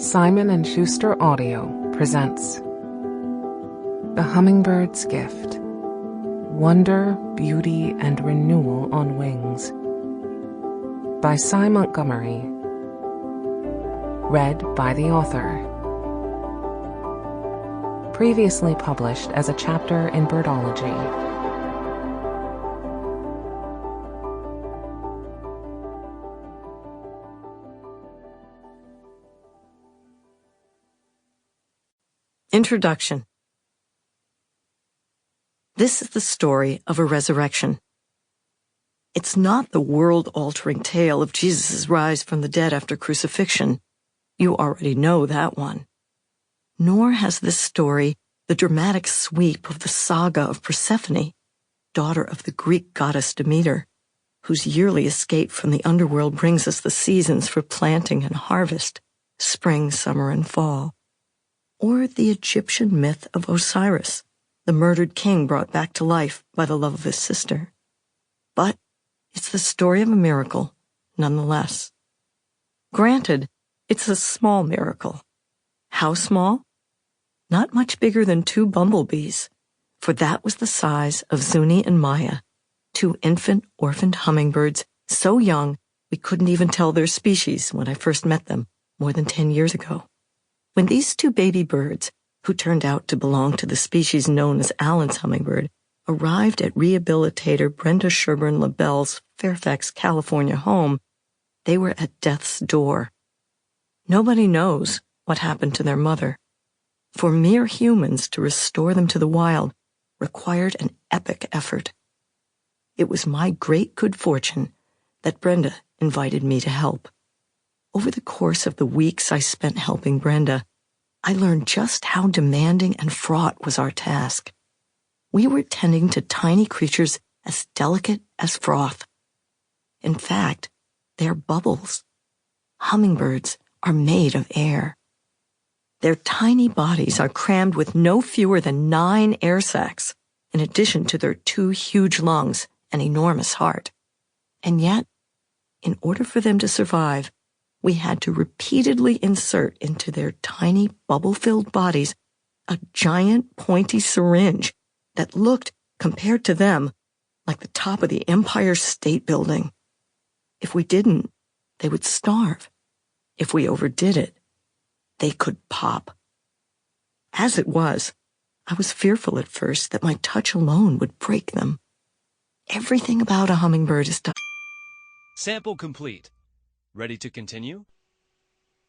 Simon & Schuster Audio presents The Hummingbird's Gift. Wonder, Beauty, and Renewal on Wings by Cy Montgomery. Read by the author. Previously published as a chapter in Birdology. Introduction. This is the story of a resurrection. It's not the world-altering tale of Jesus' rise from the dead after crucifixion. You already know that one. Nor has this story the dramatic sweep of the saga of Persephone, daughter of the Greek goddess Demeter, whose yearly escape from the underworld brings us the seasons for planting and harvest, spring, summer, and fall. Or the Egyptian myth of Osiris, the murdered king brought back to life by the love of his sister. But it's the story of a miracle, nonetheless. Granted, it's a small miracle. How small? Not much bigger than 2 bumblebees, for that was the size of Zuni and Maya, 2 infant, orphaned hummingbirds, so young we couldn't even tell their species when I first met them more than 10 years ago. When these 2 baby birds, who turned out to belong to the species known as Allen's hummingbird, arrived at rehabilitator Brenda Sherburn LaBelle's Fairfax, California home, they were at death's door. Nobody knows what happened to their mother. For mere humans to restore them to the wild required an epic effort. It was my great good fortune that Brenda invited me to help. Over the course of the weeks I spent helping Brenda, I learned just how demanding and fraught was our task. We were tending to tiny creatures as delicate as froth. In fact, they're bubbles. Hummingbirds are made of air. Their tiny bodies are crammed with no fewer than 9 air sacs, in addition to their 2 huge lungs and enormous heart. And yet, in order for them to survive, we had to repeatedly insert into their tiny bubble-filled bodies a giant pointy syringe that looked, compared to them, like the top of the Empire State Building. If we didn't, they would starve. If we overdid it, they could pop. As it was, I was fearful at first that my touch alone would break them. Everything about a hummingbird is done. Sample complete. Ready to continue?